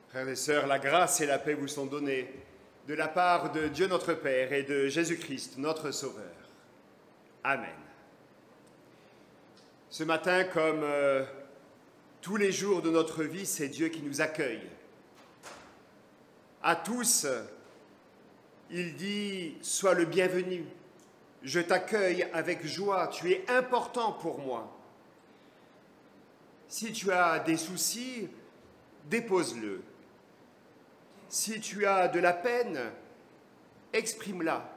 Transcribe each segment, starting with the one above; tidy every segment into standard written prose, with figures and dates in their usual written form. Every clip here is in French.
Frères et sœurs, la grâce et la paix vous sont données de la part de Dieu notre Père et de Jésus-Christ, notre Sauveur. Amen. Ce matin, comme tous les jours de notre vie, c'est Dieu qui nous accueille. À tous, il dit « Sois le bienvenu, je t'accueille avec joie, tu es important pour moi. Si tu as des soucis, dépose-le. Si tu as de la peine, exprime-la.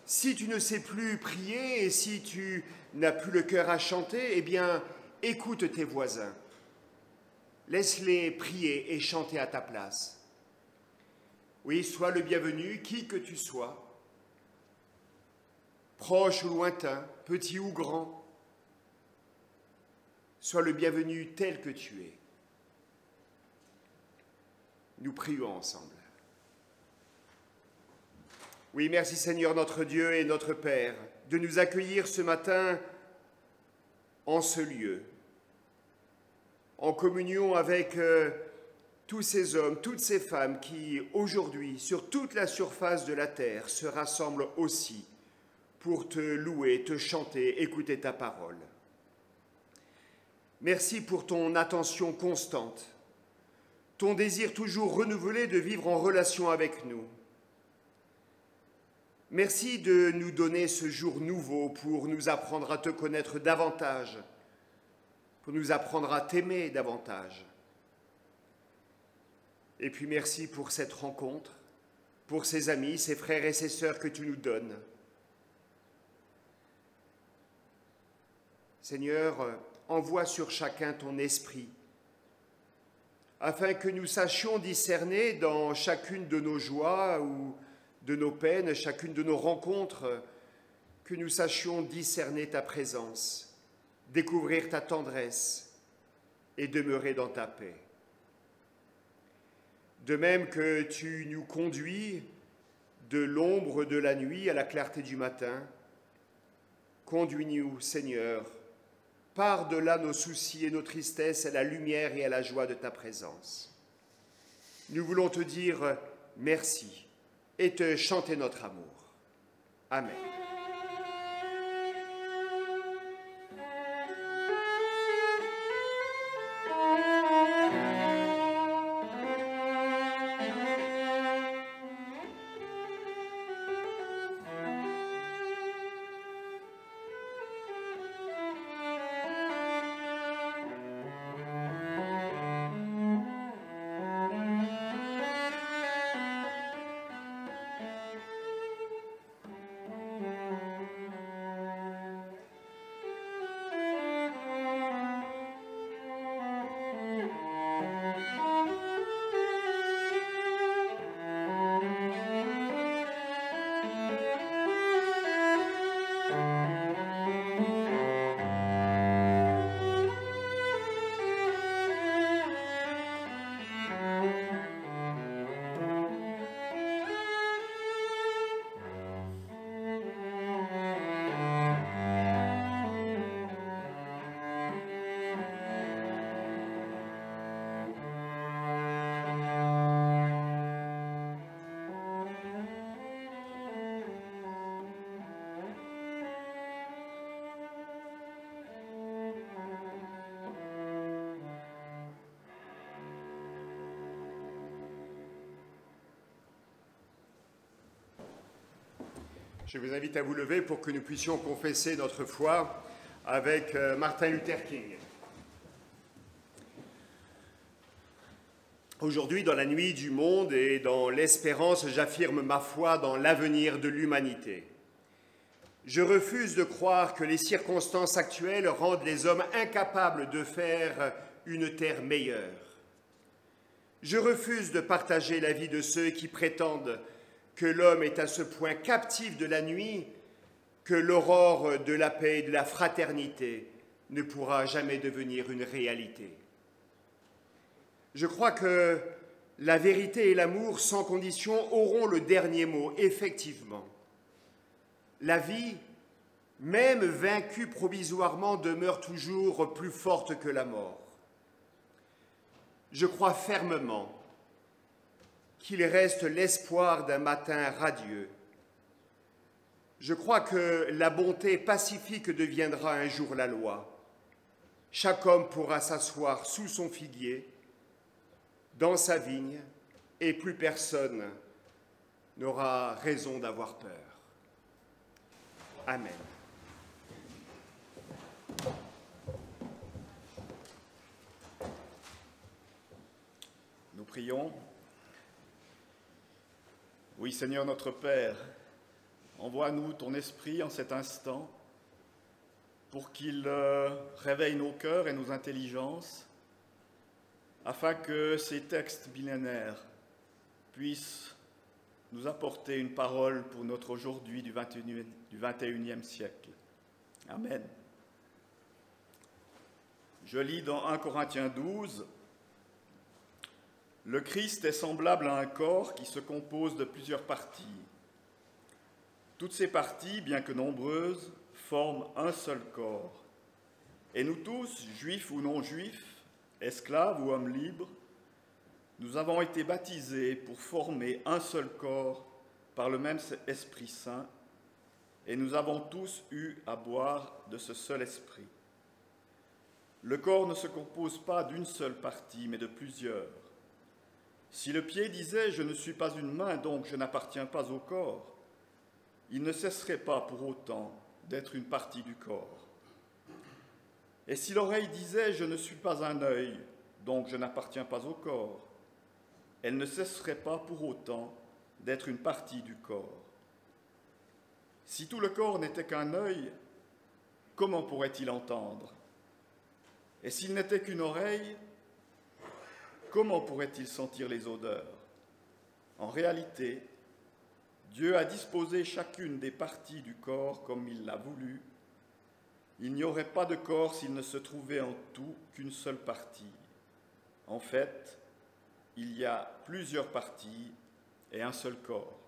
Si tu ne sais plus prier et si tu n'as plus le cœur à chanter, eh bien, écoute tes voisins. Laisse-les prier et chanter à ta place. Oui, sois le bienvenu, qui que tu sois, proche ou lointain, petit ou grand. Sois le bienvenu tel que tu es. Nous prions ensemble. Oui, merci Seigneur notre Dieu et notre Père de nous accueillir ce matin en ce lieu, en communion avec tous ces hommes, toutes ces femmes qui aujourd'hui, sur toute la surface de la terre, se rassemblent aussi pour te louer, te chanter, écouter ta parole. Merci pour ton attention constante, ton désir toujours renouvelé de vivre en relation avec nous. Merci de nous donner ce jour nouveau pour nous apprendre à te connaître davantage, pour nous apprendre à t'aimer davantage. Et puis merci pour cette rencontre, pour ces amis, ces frères et ces sœurs que tu nous donnes. Seigneur, envoie sur chacun ton esprit, afin que nous sachions discerner dans chacune de nos joies ou de nos peines, chacune de nos rencontres, que nous sachions discerner ta présence, découvrir ta tendresse et demeurer dans ta paix. De même que tu nous conduis de l'ombre de la nuit à la clarté du matin, conduis-nous, Seigneur, par-delà nos soucis et nos tristesses, à la lumière et à la joie de ta présence. Nous voulons te dire merci et te chanter notre amour. Amen. Je vous invite à vous lever pour que nous puissions confesser notre foi avec Martin Luther King. Aujourd'hui, dans la nuit du monde et dans l'espérance, j'affirme ma foi dans l'avenir de l'humanité. Je refuse de croire que les circonstances actuelles rendent les hommes incapables de faire une terre meilleure. Je refuse de partager l'avis de ceux qui prétendent que l'homme est à ce point captif de la nuit que l'aurore de la paix et de la fraternité ne pourra jamais devenir une réalité. Je crois que la vérité et l'amour sans condition auront le dernier mot, effectivement. La vie, même vaincue provisoirement, demeure toujours plus forte que la mort. Je crois fermement qu'il reste l'espoir d'un matin radieux. Je crois que la bonté pacifique deviendra un jour la loi. Chaque homme pourra s'asseoir sous son figuier, dans sa vigne, et plus personne n'aura raison d'avoir peur. Amen. Nous prions. Oui, Seigneur notre Père, envoie-nous ton esprit en cet instant pour qu'il réveille nos cœurs et nos intelligences, afin que ces textes millénaires puissent nous apporter une parole pour notre aujourd'hui du 21e siècle. Amen. Je lis dans 1 Corinthiens 12, « Le Christ est semblable à un corps qui se compose de plusieurs parties. Toutes ces parties, bien que nombreuses, forment un seul corps. Et nous tous, juifs ou non-juifs, esclaves ou hommes libres, nous avons été baptisés pour former un seul corps par le même Esprit Saint, et nous avons tous eu à boire de ce seul Esprit. Le corps ne se compose pas d'une seule partie, mais de plusieurs. Si le pied disait « Je ne suis pas une main, donc je n'appartiens pas au corps », il ne cesserait pas pour autant d'être une partie du corps. Et si l'oreille disait « Je ne suis pas un œil, donc je n'appartiens pas au corps », elle ne cesserait pas pour autant d'être une partie du corps. Si tout le corps n'était qu'un œil, comment pourrait-il entendre? Et s'il n'était qu'une oreille, comment pourrait-il sentir les odeurs? En réalité, Dieu a disposé chacune des parties du corps comme il l'a voulu. Il n'y aurait pas de corps s'il ne se trouvait en tout qu'une seule partie. En fait, il y a plusieurs parties et un seul corps.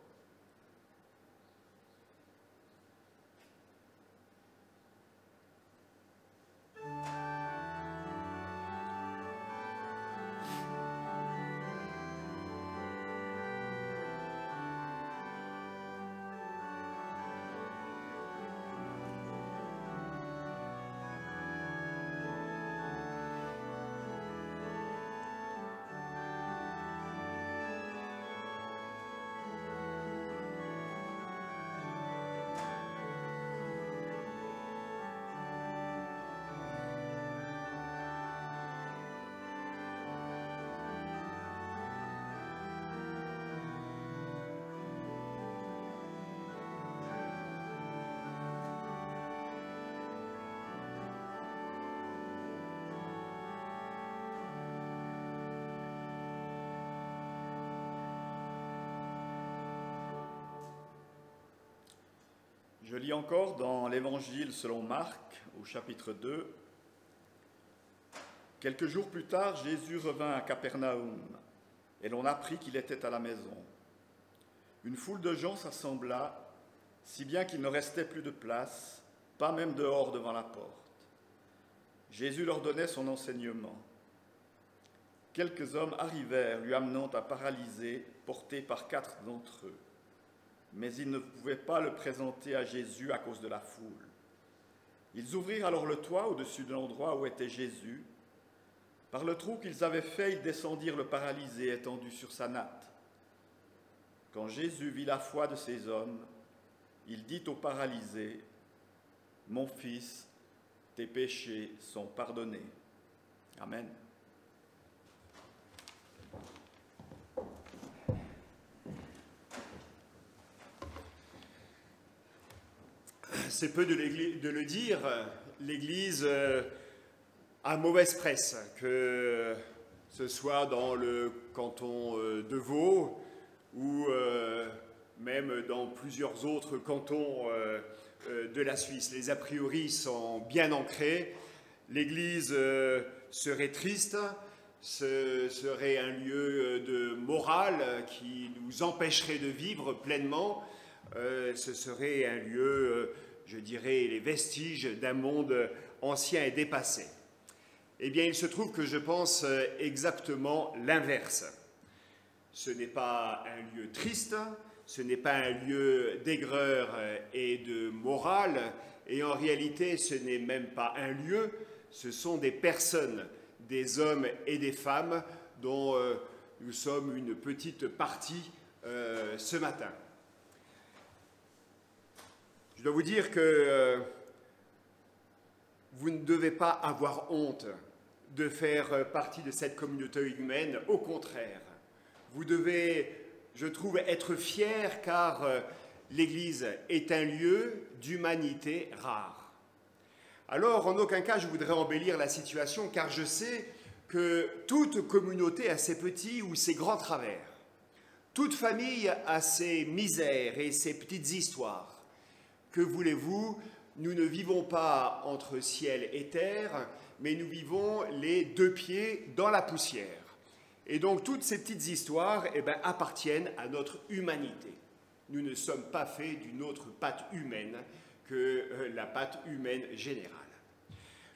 Je lis encore dans l'Évangile selon Marc, au chapitre 2. Quelques jours plus tard, Jésus revint à Capernaum, et l'on apprit qu'il était à la maison. Une foule de gens s'assembla, si bien qu'il ne restait plus de place, pas même dehors devant la porte. Jésus leur donnait son enseignement. Quelques hommes arrivèrent, lui amenant un paralysé, porté par 4 d'entre eux. Mais ils ne pouvaient pas le présenter à Jésus à cause de la foule. Ils ouvrirent alors le toit au-dessus de l'endroit où était Jésus. Par le trou qu'ils avaient fait, ils descendirent le paralysé étendu sur sa natte. Quand Jésus vit la foi de ces hommes, il dit au paralysé, « Mon fils, tes péchés sont pardonnés. » Amen. C'est peu de le dire, l'Église a mauvaise presse, que ce soit dans le canton de Vaud ou même dans plusieurs autres cantons de la Suisse. Les a priori sont bien ancrés. L'Église serait triste, ce serait un lieu de morale qui nous empêcherait de vivre pleinement. Ce serait un lieu, je dirais, les vestiges d'un monde ancien et dépassé. Eh bien, il se trouve que je pense exactement l'inverse. Ce n'est pas un lieu triste, ce n'est pas un lieu d'aigreur et de morale, et en réalité, ce n'est même pas un lieu, ce sont des personnes, des hommes et des femmes dont nous sommes une petite partie ce matin. Je dois vous dire que vous ne devez pas avoir honte de faire partie de cette communauté humaine. Au contraire, vous devez, je trouve, être fiers car l'Église est un lieu d'humanité rare. Alors, en aucun cas, je voudrais embellir la situation car je sais que toute communauté a ses petits ou ses grands travers. Toute famille a ses misères et ses petites histoires. Que voulez-vous, nous ne vivons pas entre ciel et terre, mais nous vivons les deux pieds dans la poussière. Et donc toutes ces petites histoires appartiennent à notre humanité. Nous ne sommes pas faits d'une autre patte humaine que la patte humaine générale.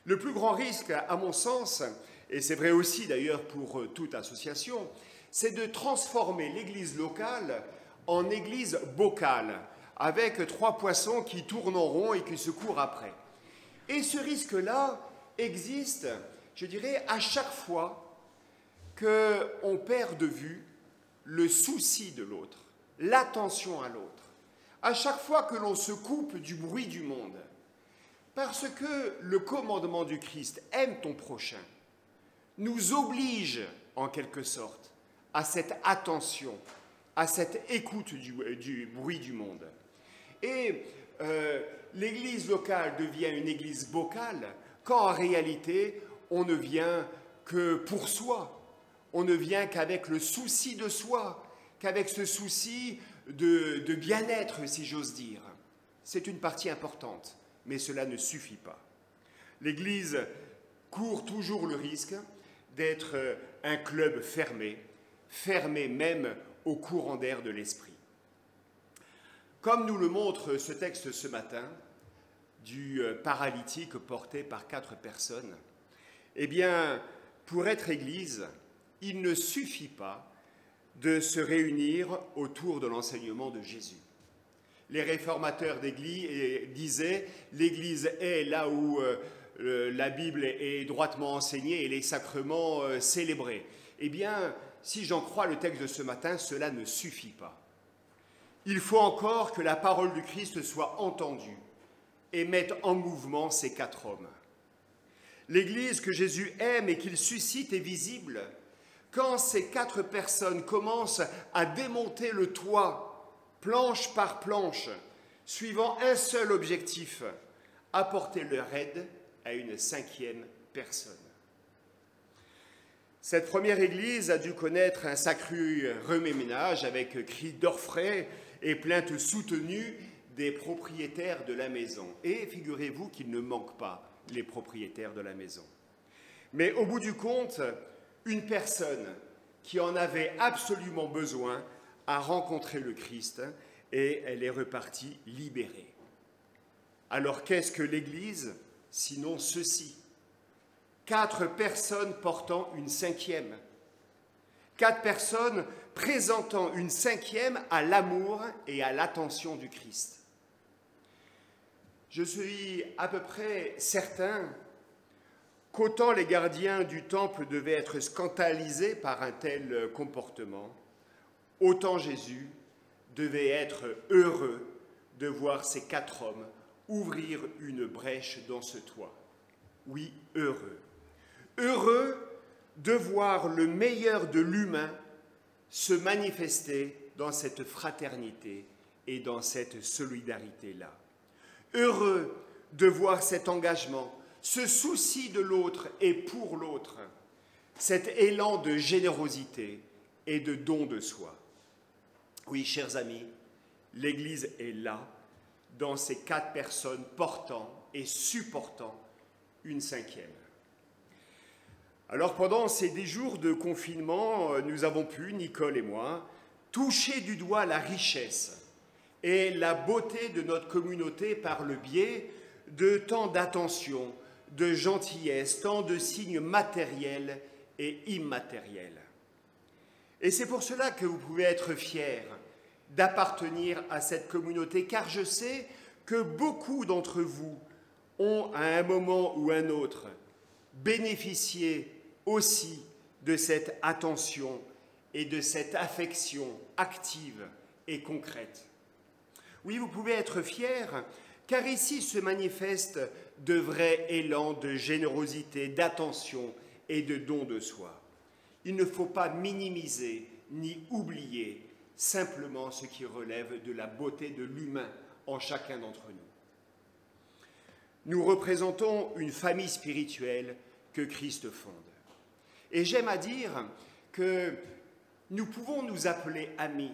Le plus grand risque, à mon sens, et c'est vrai aussi d'ailleurs pour toute association, c'est de transformer l'église locale en église bocale, avec trois poissons qui tournent en rond et qui se courent après. Et ce risque-là existe, je dirais, à chaque fois qu'on perd de vue le souci de l'autre, l'attention à l'autre, à chaque fois que l'on se coupe du bruit du monde. Parce que le commandement du Christ, aime ton prochain, nous oblige en quelque sorte à cette attention, à cette écoute du bruit du monde. Et l'église locale devient une église bocale quand en réalité on ne vient que pour soi, on ne vient qu'avec le souci de soi, qu'avec ce souci de bien-être, si j'ose dire. C'est une partie importante, mais cela ne suffit pas. L'Église court toujours le risque d'être un club fermé, fermé même au courant d'air de l'esprit. Comme nous le montre ce texte ce matin, du paralytique porté par 4 personnes, eh bien, pour être Église, il ne suffit pas de se réunir autour de l'enseignement de Jésus. Les réformateurs d'Église disaient « l'Église est là où la Bible est droitement enseignée et les sacrements célébrés ». Eh bien, si j'en crois le texte de ce matin, cela ne suffit pas. Il faut encore que la parole du Christ soit entendue et mette en mouvement ces 4 hommes. L'Église que Jésus aime et qu'il suscite est visible quand ces 4 personnes commencent à démonter le toit, planche par planche, suivant un seul objectif, apporter leur aide à une 5e personne. Cette première église a dû connaître un sacré remue-ménage avec cris d'orfraie et plaintes soutenues des propriétaires de la maison. Et figurez-vous qu'il ne manque pas les propriétaires de la maison. Mais au bout du compte, une personne qui en avait absolument besoin a rencontré le Christ et elle est repartie libérée. Alors qu'est-ce que l'Église, sinon ceci ? 4 personnes portant une 5e. 4 personnes présentant une 5e à l'amour et à l'attention du Christ. Je suis à peu près certain qu'autant les gardiens du temple devaient être scandalisés par un tel comportement, autant Jésus devait être heureux de voir ces 4 hommes ouvrir une brèche dans ce toit. Oui, heureux. Heureux de voir le meilleur de l'humain se manifester dans cette fraternité et dans cette solidarité-là. Heureux de voir cet engagement, ce souci de l'autre et pour l'autre, cet élan de générosité et de don de soi. Oui, chers amis, l'Église est là, dans ces 4 personnes portant et supportant une 5e. Alors pendant ces 10 jours de confinement, nous avons pu, Nicole et moi, toucher du doigt la richesse et la beauté de notre communauté par le biais de tant d'attention, de gentillesse, tant de signes matériels et immatériels. Et c'est pour cela que vous pouvez être fiers d'appartenir à cette communauté, car je sais que beaucoup d'entre vous ont, à un moment ou un autre, bénéficié aussi de cette attention et de cette affection active et concrète. Oui, vous pouvez être fiers, car ici se manifeste de vrais élans de générosité, d'attention et de don de soi. Il ne faut pas minimiser ni oublier simplement ce qui relève de la beauté de l'humain en chacun d'entre nous. Nous représentons une famille spirituelle que Christ fonde. Et j'aime à dire que nous pouvons nous appeler amis,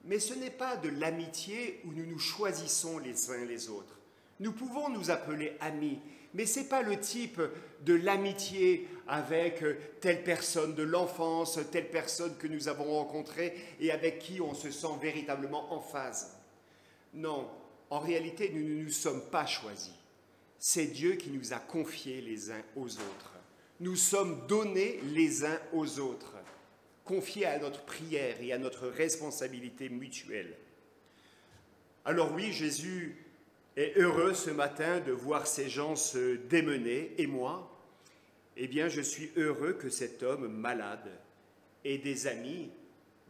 mais ce n'est pas de l'amitié où nous nous choisissons les uns les autres. Nous pouvons nous appeler amis, mais ce n'est pas le type de l'amitié avec telle personne de l'enfance, telle personne que nous avons rencontrée et avec qui on se sent véritablement en phase. Non, en réalité, nous ne nous sommes pas choisis. C'est Dieu qui nous a confiés les uns aux autres. Nous sommes donnés les uns aux autres, confiés à notre prière et à notre responsabilité mutuelle. Alors oui, Jésus est heureux ce matin de voir ces gens se démener, et moi, eh bien, je suis heureux que cet homme malade ait des amis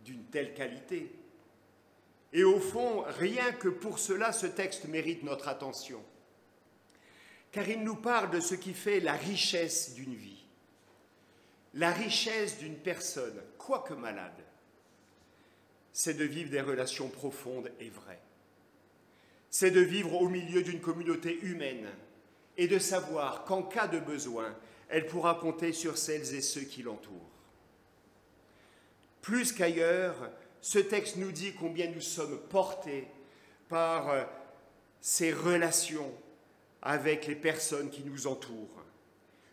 d'une telle qualité. Et au fond, rien que pour cela, ce texte mérite notre attention, car il nous parle de ce qui fait la richesse d'une vie, la richesse d'une personne, quoique malade, c'est de vivre des relations profondes et vraies. C'est de vivre au milieu d'une communauté humaine et de savoir qu'en cas de besoin, elle pourra compter sur celles et ceux qui l'entourent. Plus qu'ailleurs, ce texte nous dit combien nous sommes portés par ces relations avec les personnes qui nous entourent.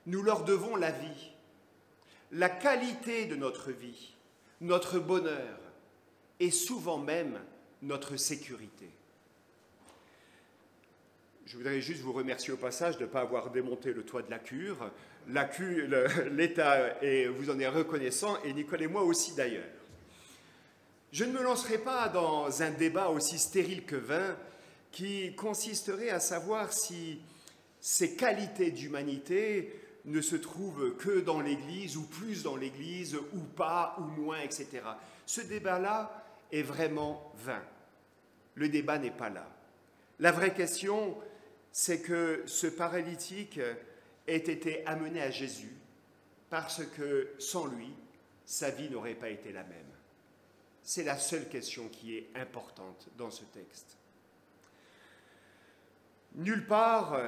Nous leur devons la vie, la qualité de notre vie, notre bonheur et souvent même notre sécurité. Je voudrais juste vous remercier au passage de ne pas avoir démonté le toit de la cure. L'État, vous en êtes reconnaissant, et Nicole et moi aussi d'ailleurs. Je ne me lancerai pas dans un débat aussi stérile que vain qui consisterait à savoir si ces qualités d'humanité ne se trouvent que dans l'Église, ou plus dans l'Église, ou pas, ou moins, etc. Ce débat-là est vraiment vain. Le débat n'est pas là. La vraie question, c'est que ce paralytique ait été amené à Jésus parce que sans lui, sa vie n'aurait pas été la même. C'est la seule question qui est importante dans ce texte. Nulle part,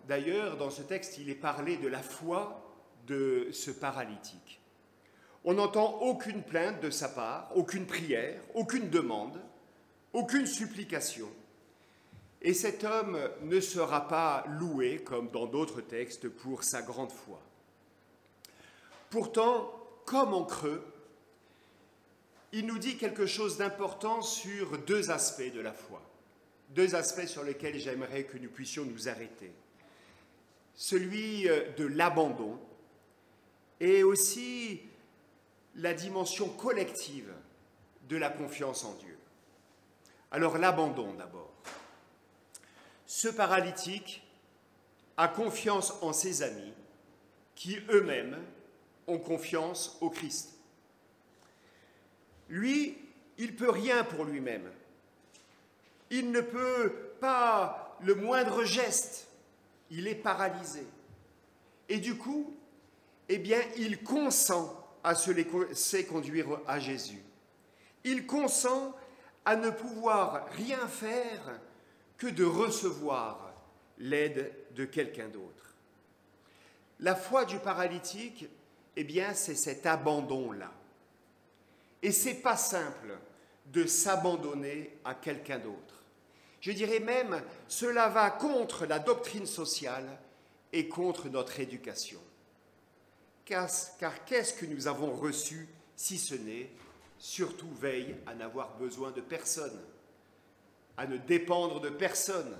d'ailleurs, dans ce texte, il est parlé de la foi de ce paralytique. On n'entend aucune plainte de sa part, aucune prière, aucune demande, aucune supplication. Et cet homme ne sera pas loué, comme dans d'autres textes, pour sa grande foi. Pourtant, comme en creux, il nous dit quelque chose d'important sur 2 aspects de la foi. 2 aspects sur lesquels j'aimerais que nous puissions nous arrêter. Celui de l'abandon et aussi la dimension collective de la confiance en Dieu. Alors l'abandon d'abord. Ce paralytique a confiance en ses amis qui eux-mêmes ont confiance au Christ. Lui, il ne peut rien pour lui-même. Il ne peut pas le moindre geste. Il est paralysé. Et du coup, eh bien, il consent à se laisser conduire à Jésus. Il consent à ne pouvoir rien faire que de recevoir l'aide de quelqu'un d'autre. La foi du paralytique, eh bien, c'est cet abandon-là. Et c'est pas simple de s'abandonner à quelqu'un d'autre. Je dirais même, cela va contre la doctrine sociale et contre notre éducation. Car qu'est-ce que nous avons reçu si ce n'est, surtout veille à n'avoir besoin de personne, à ne dépendre de personne,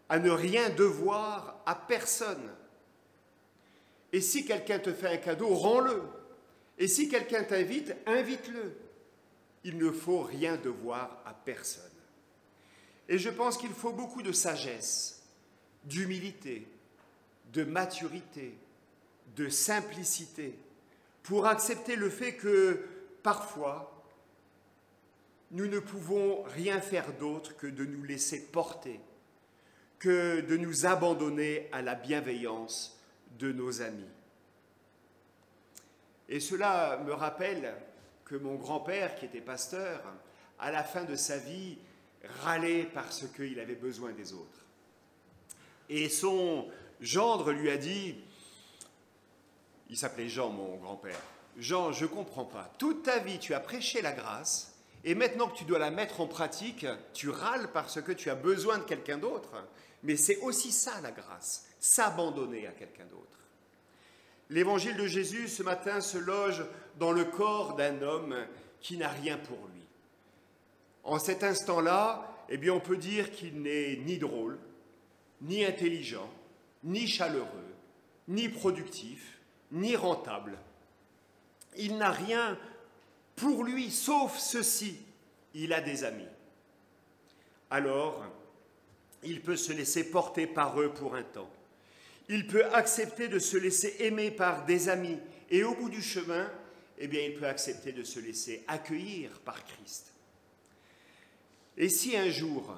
à ne rien devoir à personne. Et si quelqu'un te fait un cadeau, rends-le. Et si quelqu'un t'invite, invite-le. Il ne faut rien devoir à personne. Et je pense qu'il faut beaucoup de sagesse, d'humilité, de maturité, de simplicité, pour accepter le fait que, parfois, nous ne pouvons rien faire d'autre que de nous laisser porter, que de nous abandonner à la bienveillance de nos amis. Et cela me rappelle que mon grand-père, qui était pasteur, à la fin de sa vie, râlait parce qu'il avait besoin des autres. Et son gendre lui a dit, il s'appelait Jean, mon grand-père, « Jean, je ne comprends pas, toute ta vie tu as prêché la grâce, et maintenant que tu dois la mettre en pratique, tu râles parce que tu as besoin de quelqu'un d'autre. Mais c'est aussi ça la grâce, s'abandonner à quelqu'un d'autre. » L'évangile de Jésus ce matin se loge dans le corps d'un homme qui n'a rien pour lui. En cet instant-là, eh bien, on peut dire qu'il n'est ni drôle, ni intelligent, ni chaleureux, ni productif, ni rentable. Il n'a rien pour lui, sauf ceci, il a des amis. Alors, il peut se laisser porter par eux pour un temps. Il peut accepter de se laisser aimer par des amis. Et au bout du chemin, eh bien, il peut accepter de se laisser accueillir par Christ. Et si un jour,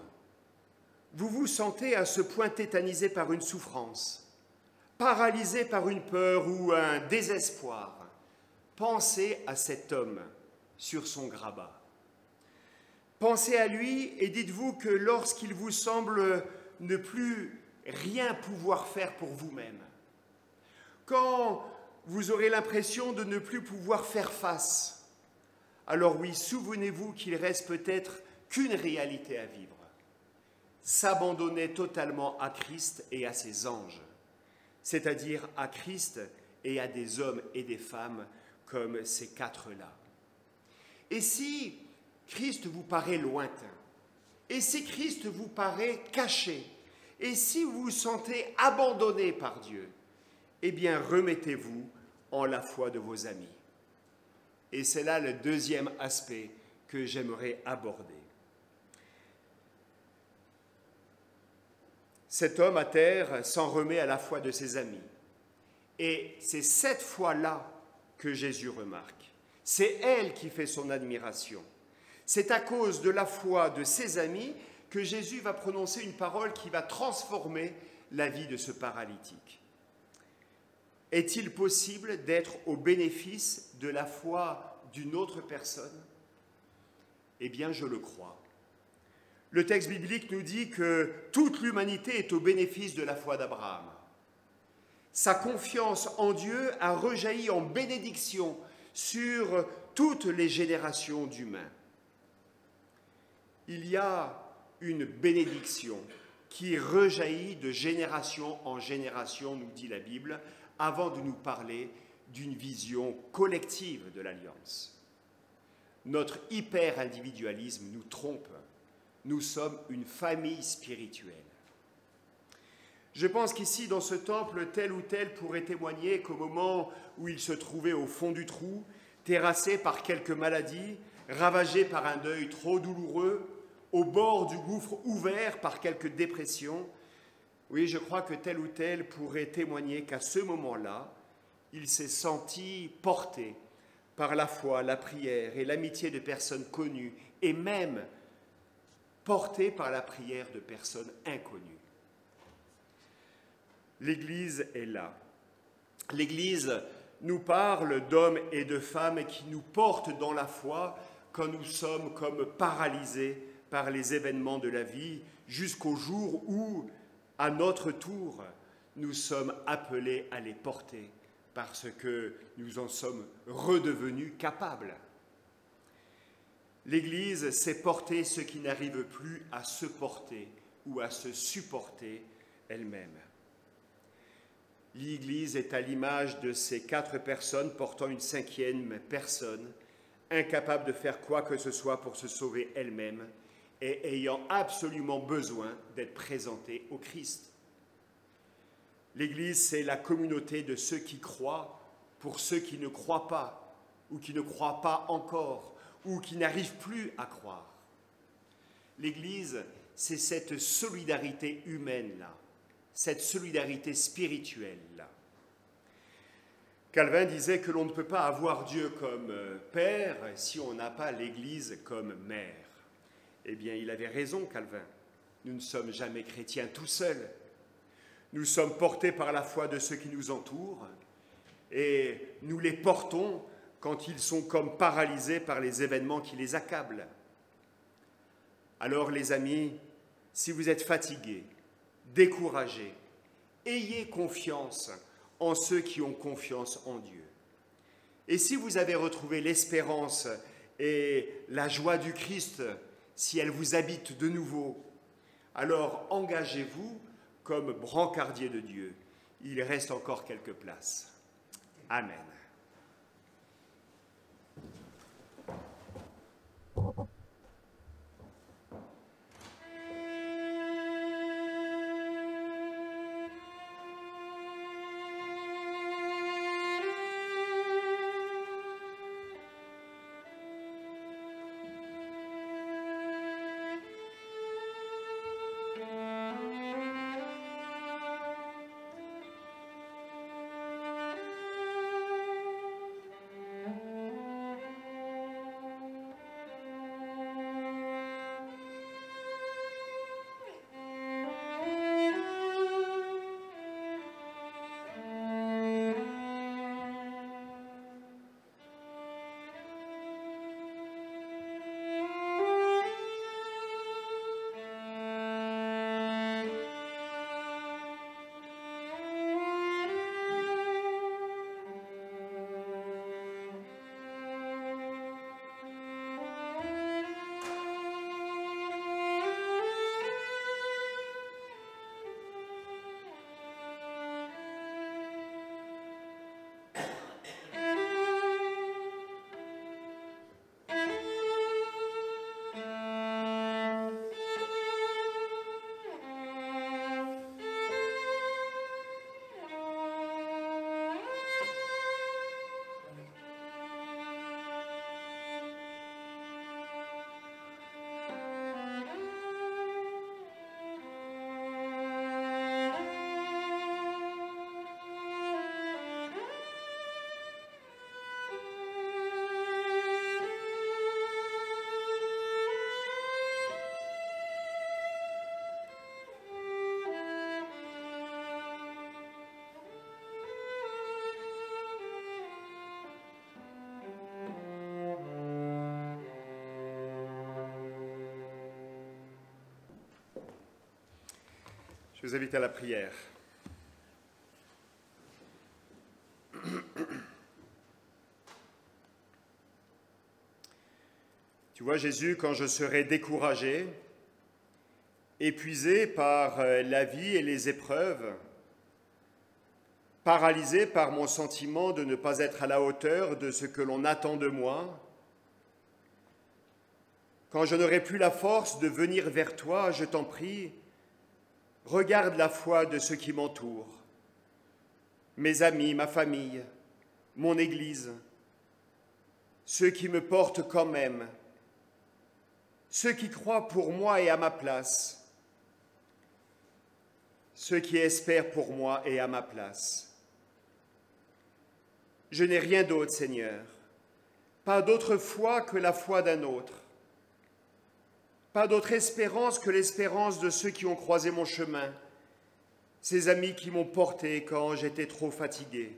vous vous sentez à ce point tétanisé par une souffrance, paralysé par une peur ou un désespoir, pensez à cet homme sur son grabat. Pensez à lui et dites-vous que lorsqu'il vous semble ne plus rien pouvoir faire pour vous-même, quand vous aurez l'impression de ne plus pouvoir faire face, alors oui, souvenez-vous qu'il reste peut-être qu'une réalité à vivre, s'abandonner totalement à Christ et à ses anges, c'est-à-dire à Christ et à des hommes et des femmes comme ces quatre-là. Et si Christ vous paraît lointain, et si Christ vous paraît caché, et si vous vous sentez abandonné par Dieu, eh bien remettez-vous en la foi de vos amis. Et c'est là le deuxième aspect que j'aimerais aborder. Cet homme à terre s'en remet à la foi de ses amis. Et c'est cette foi-là que Jésus remarque. C'est elle qui fait son admiration. C'est à cause de la foi de ses amis que Jésus va prononcer une parole qui va transformer la vie de ce paralytique. Est-il possible d'être au bénéfice de la foi d'une autre personne? Eh bien, je le crois. Le texte biblique nous dit que toute l'humanité est au bénéfice de la foi d'Abraham. Sa confiance en Dieu a rejailli en bénédiction sur toutes les générations d'humains. Il y a une bénédiction qui rejaillit de génération en génération, nous dit la Bible, avant de nous parler d'une vision collective de l'Alliance. Notre hyper-individualisme nous trompe. Nous sommes une famille spirituelle. Je pense qu'ici, dans ce temple, tel ou tel pourrait témoigner qu'au moment où il se trouvait au fond du trou, terrassé par quelques maladies, ravagé par un deuil trop douloureux, au bord du gouffre ouvert par quelques dépressions, oui, je crois que tel ou tel pourrait témoigner qu'à ce moment-là, il s'est senti porté par la foi, la prière et l'amitié de personnes connues et même portés par la prière de personnes inconnues. L'Église est là. L'Église nous parle d'hommes et de femmes qui nous portent dans la foi quand nous sommes comme paralysés par les événements de la vie, jusqu'au jour où, à notre tour, nous sommes appelés à les porter parce que nous en sommes redevenus capables. L'Église sait porter ceux qui n'arrivent plus à se porter ou à se supporter elle-même. L'Église est à l'image de ces 4 personnes portant une 5e personne, incapable de faire quoi que ce soit pour se sauver elle-même et ayant absolument besoin d'être présentée au Christ. L'Église, c'est la communauté de ceux qui croient pour ceux qui ne croient pas ou qui ne croient pas encore ou qui n'arrivent plus à croire. L'Église, c'est cette solidarité humaine-là, cette solidarité spirituelle-là. Calvin disait que l'on ne peut pas avoir Dieu comme père si on n'a pas l'Église comme mère. Eh bien, il avait raison, Calvin. Nous ne sommes jamais chrétiens tout seuls. Nous sommes portés par la foi de ceux qui nous entourent et nous les portons quand ils sont comme paralysés par les événements qui les accablent. Alors, les amis, si vous êtes fatigués, découragés, ayez confiance en ceux qui ont confiance en Dieu. Et si vous avez retrouvé l'espérance et la joie du Christ, si elle vous habite de nouveau, alors engagez-vous comme brancardier de Dieu. Il reste encore quelques places. Amen. Je vous invite à la prière. Tu vois, Jésus, quand je serai découragé, épuisé par la vie et les épreuves, paralysé par mon sentiment de ne pas être à la hauteur de ce que l'on attend de moi, quand je n'aurai plus la force de venir vers toi, je t'en prie, regarde la foi de ceux qui m'entourent, mes amis, ma famille, mon Église, ceux qui me portent quand même, ceux qui croient pour moi et à ma place, ceux qui espèrent pour moi et à ma place. Je n'ai rien d'autre, Seigneur, pas d'autre foi que la foi d'un autre. Pas d'autre espérance que l'espérance de ceux qui ont croisé mon chemin, ces amis qui m'ont porté quand j'étais trop fatigué.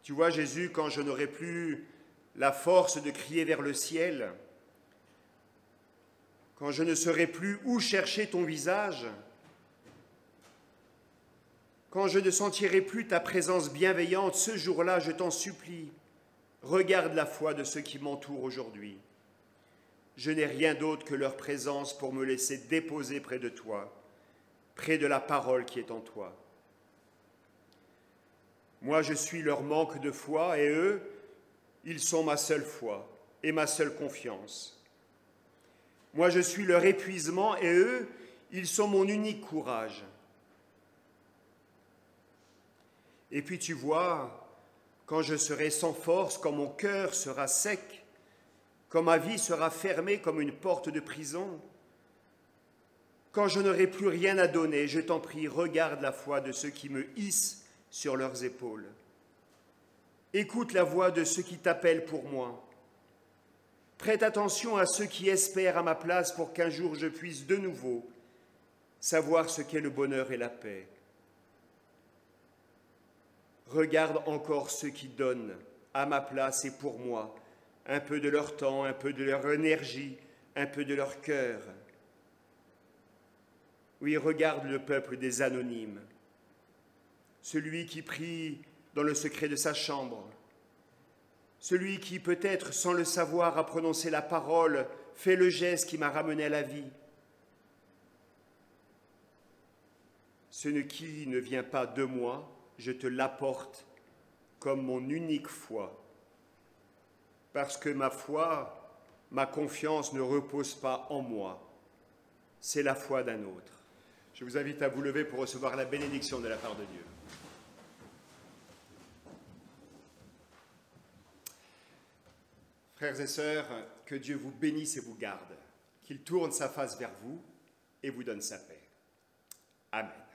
Tu vois, Jésus, quand je n'aurai plus la force de crier vers le ciel, quand je ne saurai plus où chercher ton visage, quand je ne sentirai plus ta présence bienveillante, ce jour-là, je t'en supplie, regarde la foi de ceux qui m'entourent aujourd'hui. Je n'ai rien d'autre que leur présence pour me laisser déposer près de toi, près de la parole qui est en toi. Moi, je suis leur manque de foi et eux, ils sont ma seule foi et ma seule confiance. Moi, je suis leur épuisement et eux, ils sont mon unique courage. Et puis tu vois, quand je serai sans force, quand mon cœur sera sec, quand ma vie sera fermée comme une porte de prison, quand je n'aurai plus rien à donner, je t'en prie, regarde la foi de ceux qui me hissent sur leurs épaules. Écoute la voix de ceux qui t'appellent pour moi. Prête attention à ceux qui espèrent à ma place pour qu'un jour je puisse de nouveau savoir ce qu'est le bonheur et la paix. Regarde encore ceux qui donnent à ma place et pour moi un peu de leur temps, un peu de leur énergie, un peu de leur cœur. Oui, regarde le peuple des anonymes, celui qui prie dans le secret de sa chambre, celui qui, peut-être sans le savoir, a prononcé la parole, fait le geste qui m'a ramené à la vie. Ce qui ne vient pas de moi, je te l'apporte comme mon unique foi, parce que ma foi, ma confiance ne repose pas en moi, c'est la foi d'un autre. Je vous invite à vous lever pour recevoir la bénédiction de la part de Dieu. Frères et sœurs, que Dieu vous bénisse et vous garde, qu'il tourne sa face vers vous et vous donne sa paix. Amen.